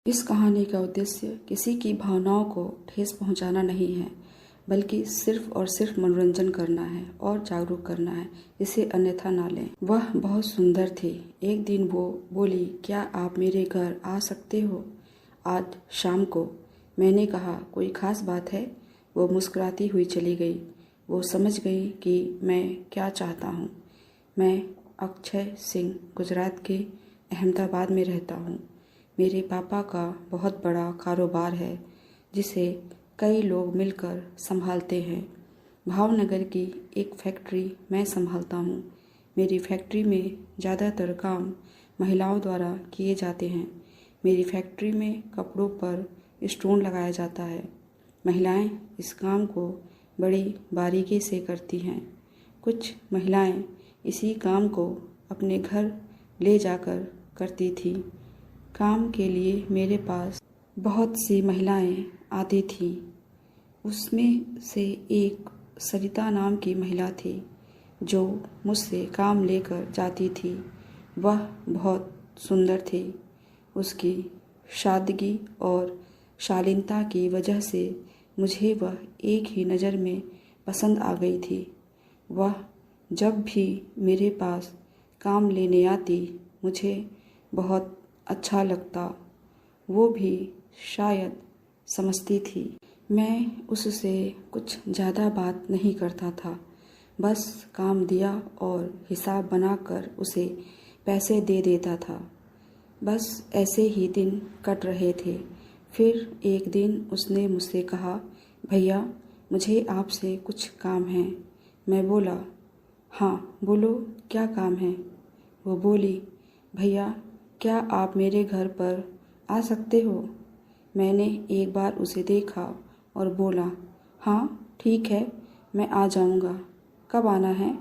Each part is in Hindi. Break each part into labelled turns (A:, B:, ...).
A: इस कहानी का उद्देश्य किसी की भावनाओं को ठेस पहुंचाना नहीं है, बल्कि सिर्फ और सिर्फ मनोरंजन करना है और जागरूक करना है। इसे अन्यथा ना लें। वह बहुत सुंदर थी। एक दिन वो बोली, क्या आप मेरे घर आ सकते हो आज शाम को? मैंने कहा, कोई खास बात है? वो मुस्कुराती हुई चली गई। वो समझ गई कि मैं क्या चाहता हूँ। मैं अक्षय सिंह गुजरात के अहमदाबाद में रहता हूँ। मेरे पापा का बहुत बड़ा कारोबार है जिसे कई लोग मिलकर संभालते हैं। भावनगर की एक फैक्ट्री मैं संभालता हूँ। मेरी फैक्ट्री में ज़्यादातर काम महिलाओं द्वारा किए जाते हैं। मेरी फैक्ट्री में कपड़ों पर स्टोन लगाया जाता है। महिलाएं इस काम को बड़ी बारीकी से करती हैं। कुछ महिलाएं इसी काम को अपने घर ले जाकर करती थी। काम के लिए मेरे पास बहुत सी महिलाएं आती थीं। उसमें से एक सरिता नाम की महिला थी जो मुझसे काम लेकर जाती थी। वह बहुत सुंदर थी। उसकी सादगी और शालीनता की वजह से मुझे वह एक ही नज़र में पसंद आ गई थी। वह जब भी मेरे पास काम लेने आती मुझे बहुत अच्छा लगता। वो भी शायद समझती थी। मैं उससे कुछ ज़्यादा बात नहीं करता था। बस काम दिया और हिसाब बनाकर उसे पैसे दे देता था। बस ऐसे ही दिन कट रहे थे। फिर एक दिन उसने मुझसे कहा, भैया मुझे आपसे कुछ काम है। मैं बोला, हाँ बोलो, क्या काम है? वो बोली, भैया क्या आप मेरे घर पर आ सकते हो? मैंने एक बार उसे देखा और बोला, हाँ ठीक है, मैं आ जाऊँगा। कब आना है?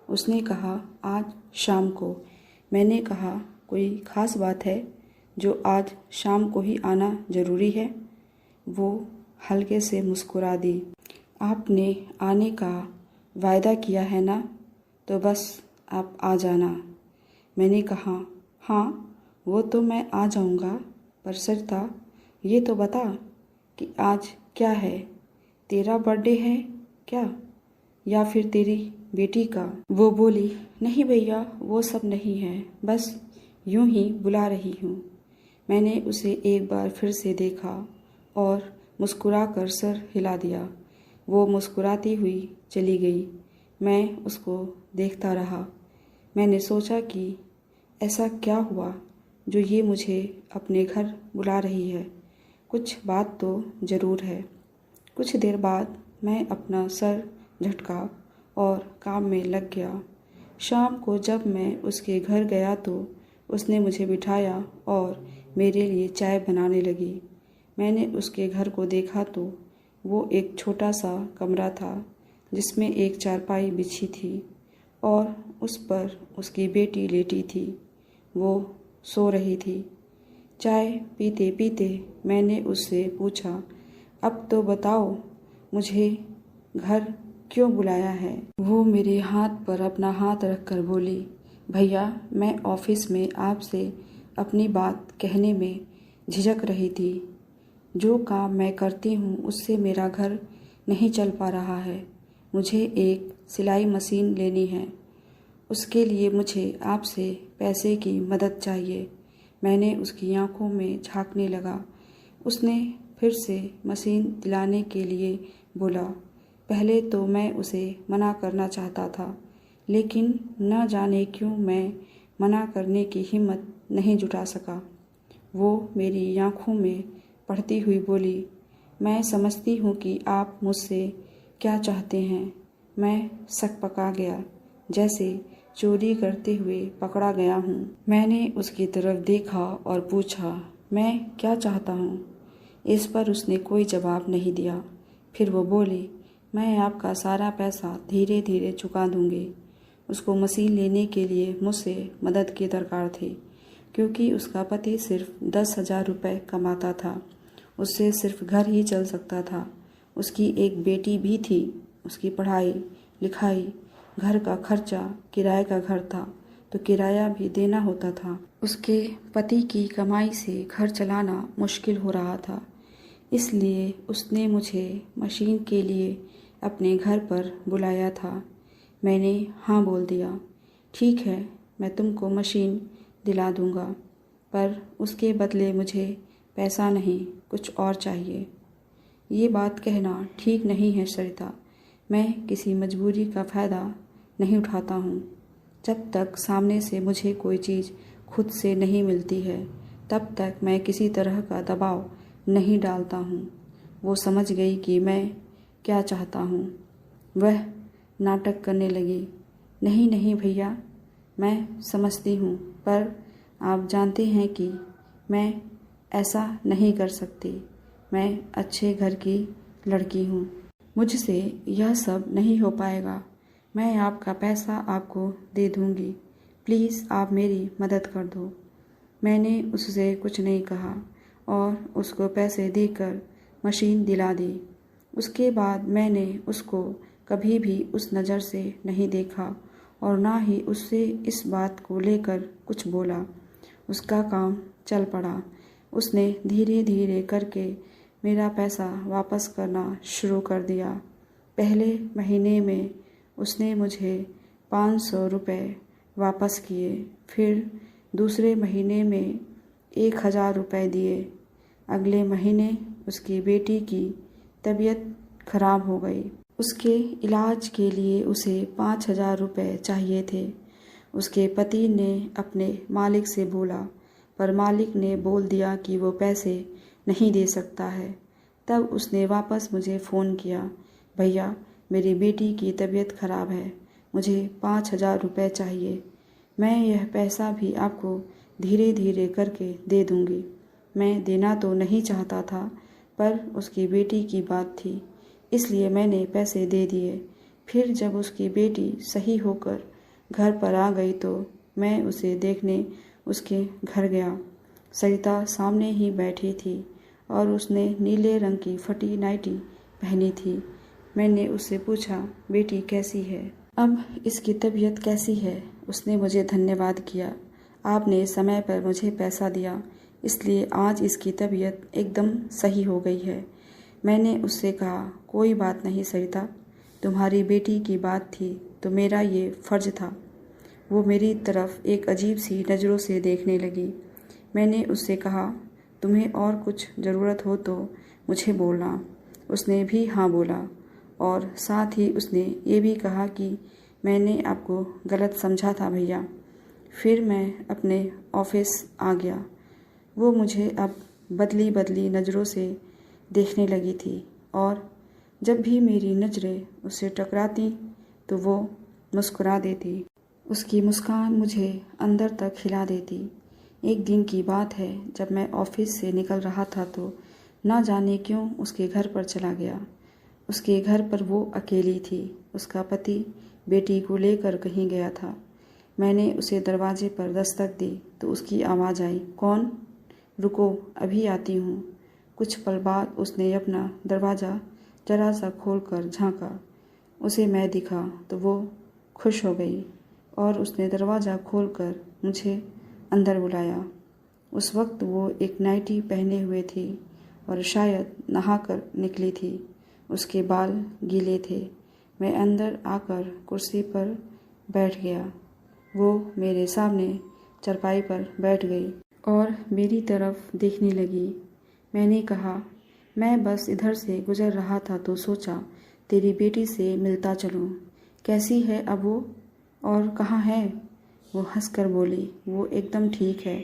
A: उसने कहा, आज शाम को। मैंने कहा, कोई ख़ास बात है जो आज शाम को ही आना ज़रूरी है? वो हल्के से मुस्कुरा दी। आपने आने का वायदा किया है ना, तो बस आप आ जाना। मैंने कहा, हाँ वो तो मैं आ जाऊँगा, पर सरिता ये तो बता कि आज क्या है? तेरा बर्थडे है क्या, या फिर तेरी बेटी का? वो बोली, नहीं भैया वो सब नहीं है, बस यूं ही बुला रही हूँ। मैंने उसे एक बार फिर से देखा और मुस्कुराकर सर हिला दिया। वो मुस्कुराती हुई चली गई। मैं उसको देखता रहा। मैंने सोचा कि ऐसा क्या हुआ जो ये मुझे अपने घर बुला रही है। कुछ बात तो ज़रूर है। कुछ देर बाद मैं अपना सर झटका और काम में लग गया। शाम को जब मैं उसके घर गया तो उसने मुझे बिठाया और मेरे लिए चाय बनाने लगी। मैंने उसके घर को देखा तो वो एक छोटा सा कमरा था जिसमें एक चारपाई बिछी थी और उस पर उसकी बेटी लेटी थी। वो सो रही थी। चाय पीते पीते मैंने उससे पूछा, अब तो बताओ मुझे घर क्यों बुलाया है? वो मेरे हाथ पर अपना हाथ रखकर बोली, भैया मैं ऑफिस में आपसे अपनी बात कहने में झिझक रही थी। जो काम मैं करती हूँ उससे मेरा घर नहीं चल पा रहा है। मुझे एक सिलाई मशीन लेनी है। उसके लिए मुझे आपसे पैसे की मदद चाहिए। मैंने उसकी आंखों में झांकने लगा। उसने फिर से मशीन दिलाने के लिए बोला। पहले तो मैं उसे मना करना चाहता था, लेकिन न जाने क्यों मैं मना करने की हिम्मत नहीं जुटा सका। वो मेरी आंखों में पढ़ती हुई बोली, मैं समझती हूँ कि आप मुझसे क्या चाहते हैं। मैं सकपका गया, जैसे चोरी करते हुए पकड़ा गया हूँ। मैंने उसकी तरफ देखा और पूछा, मैं क्या चाहता हूँ? इस पर उसने कोई जवाब नहीं दिया। फिर वो बोली, मैं आपका सारा पैसा धीरे धीरे चुका दूँगी। उसको मशीन लेने के लिए मुझसे मदद की दरकार थी, क्योंकि उसका पति सिर्फ 10,000 रुपये कमाता था। उससे सिर्फ घर ही चल सकता था। उसकी एक बेटी भी थी। उसकी पढ़ाई लिखाई, घर का खर्चा, किराए का घर था। तो किराया भी देना होता था। उसके पति की कमाई से घर चलाना मुश्किल हो रहा था, इसलिए उसने मुझे मशीन के लिए अपने घर पर बुलाया था। मैंने हाँ बोल दिया। ठीक है, मैं तुमको मशीन दिला दूँगा, पर उसके बदले मुझे पैसा नहीं, कुछ और चाहिए। ये बात कहना ठीक नहीं है सरिता। मैं किसी मजबूरी का फ़ायदा नहीं उठाता हूँ। जब तक सामने से मुझे कोई चीज़ खुद से नहीं मिलती है, तब तक मैं किसी तरह का दबाव नहीं डालता हूँ। वो समझ गई कि मैं क्या चाहता हूँ। वह नाटक करने लगी। नहीं नहीं भैया, मैं समझती हूँ, पर आप जानते हैं कि मैं ऐसा नहीं कर सकती। मैं अच्छे घर की लड़की हूँ, मुझसे यह सब नहीं हो पाएगा। मैं आपका पैसा आपको दे दूँगी, प्लीज़ आप मेरी मदद कर दो। मैंने उससे कुछ नहीं कहा और उसको पैसे देकर मशीन दिला दी। उसके बाद मैंने उसको कभी भी उस नज़र से नहीं देखा और ना ही उससे इस बात को लेकर कुछ बोला। उसका काम चल पड़ा। उसने धीरे धीरे करके मेरा पैसा वापस करना शुरू कर दिया। पहले महीने में उसने मुझे 500 रुपये वापस किए, फिर दूसरे महीने में 1000 रुपये दिए। अगले महीने उसकी बेटी की तबीयत खराब हो गई। उसके इलाज के लिए उसे 5000 रुपये चाहिए थे। उसके पति ने अपने मालिक से बोला, पर मालिक ने बोल दिया कि वो पैसे नहीं दे सकता है। तब उसने वापस मुझे फ़ोन किया, भैया मेरी बेटी की तबीयत खराब है, मुझे 5000 रुपये चाहिए। मैं यह पैसा भी आपको धीरे धीरे करके दे दूँगी। मैं देना तो नहीं चाहता था, पर उसकी बेटी की बात थी, इसलिए मैंने पैसे दे दिए। फिर जब उसकी बेटी सही होकर घर पर आ गई तो मैं उसे देखने उसके घर गया। सरिता सामने ही बैठी थी और उसने नीले रंग की फटी नाइटी पहनी थी। मैंने उससे पूछा, बेटी कैसी है? अब इसकी तबीयत कैसी है? उसने मुझे धन्यवाद किया। आपने समय पर मुझे पैसा दिया, इसलिए आज इसकी तबीयत एकदम सही हो गई है। मैंने उससे कहा, कोई बात नहीं सरिता, तुम्हारी बेटी की बात थी तो मेरा ये फ़र्ज़ था। वो मेरी तरफ एक अजीब सी नज़रों से देखने लगी। मैंने उससे कहा, तुम्हें और कुछ ज़रूरत हो तो मुझे बोलना। उसने भी हाँ बोला और साथ ही उसने ये भी कहा कि मैंने आपको गलत समझा था भैया। फिर मैं अपने ऑफिस आ गया। वो मुझे अब बदली बदली नज़रों से देखने लगी थी और जब भी मेरी नज़रें उससे टकराती तो वो मुस्कुरा देती। उसकी मुस्कान मुझे अंदर तक हिला देती। एक दिन की बात है, जब मैं ऑफिस से निकल रहा था तो ना जाने क्यों उसके घर पर चला गया। उसके घर पर वो अकेली थी। उसका पति बेटी को लेकर कहीं गया था। मैंने उसे दरवाजे पर दस्तक दी तो उसकी आवाज़ आई, कौन? रुको, अभी आती हूँ। कुछ पल बाद उसने अपना दरवाज़ा जरा सा खोलकर झांका। उसे मैं दिखा तो वो खुश हो गई और उसने दरवाज़ा खोलकर मुझे अंदर बुलाया। उस वक्त वो एक नाइटी पहने हुए थी और शायद नहाकर निकली थी। उसके बाल गीले थे। मैं अंदर आकर कुर्सी पर बैठ गया। वो मेरे सामने चारपाई पर बैठ गई और मेरी तरफ देखने लगी। मैंने कहा, मैं बस इधर से गुजर रहा था तो सोचा तेरी बेटी से मिलता चलूं। कैसी है अब वो, और कहाँ है? वो हंसकर बोली, वो एकदम ठीक है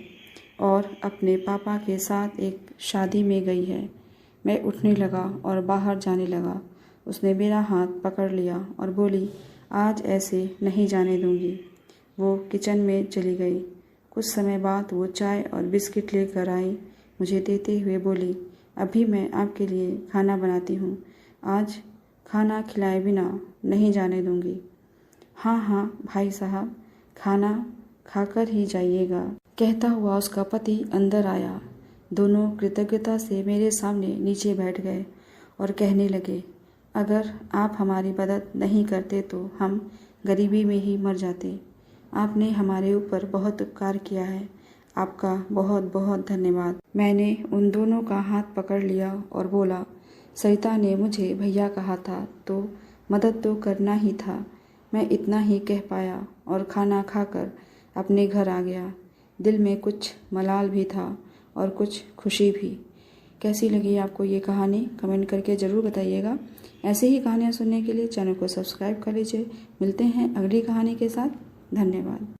A: और अपने पापा के साथ एक शादी में गई है। मैं उठने लगा और बाहर जाने लगा। उसने मेरा हाथ पकड़ लिया और बोली, आज ऐसे नहीं जाने दूंगी। वो किचन में चली गई। कुछ समय बाद वो चाय और बिस्किट लेकर आई। मुझे देते हुए बोली, अभी मैं आपके लिए खाना बनाती हूँ, आज खाना खिलाए बिना नहीं जाने दूंगी। हाँ हाँ भाई साहब, खाना खाकर ही जाइएगा। कहता हुआ उसका पति अंदर आया। दोनों कृतज्ञता से मेरे सामने नीचे बैठ गए और कहने लगे, अगर आप हमारी मदद नहीं करते तो हम गरीबी में ही मर जाते। आपने हमारे ऊपर बहुत उपकार किया है। आपका बहुत बहुत धन्यवाद। मैंने उन दोनों का हाथ पकड़ लिया और बोला, सरिता ने मुझे भैया कहा था तो मदद तो करना ही था। मैं इतना ही कह पाया और खाना खाकर अपने घर आ गया। दिल में कुछ मलाल भी था और कुछ खुशी भी। कैसी लगी आपको ये कहानी कमेंट करके ज़रूर बताइएगा। ऐसे ही कहानियाँ सुनने के लिए चैनल को सब्सक्राइब कर लीजिए। मिलते हैं अगली कहानी के साथ। धन्यवाद।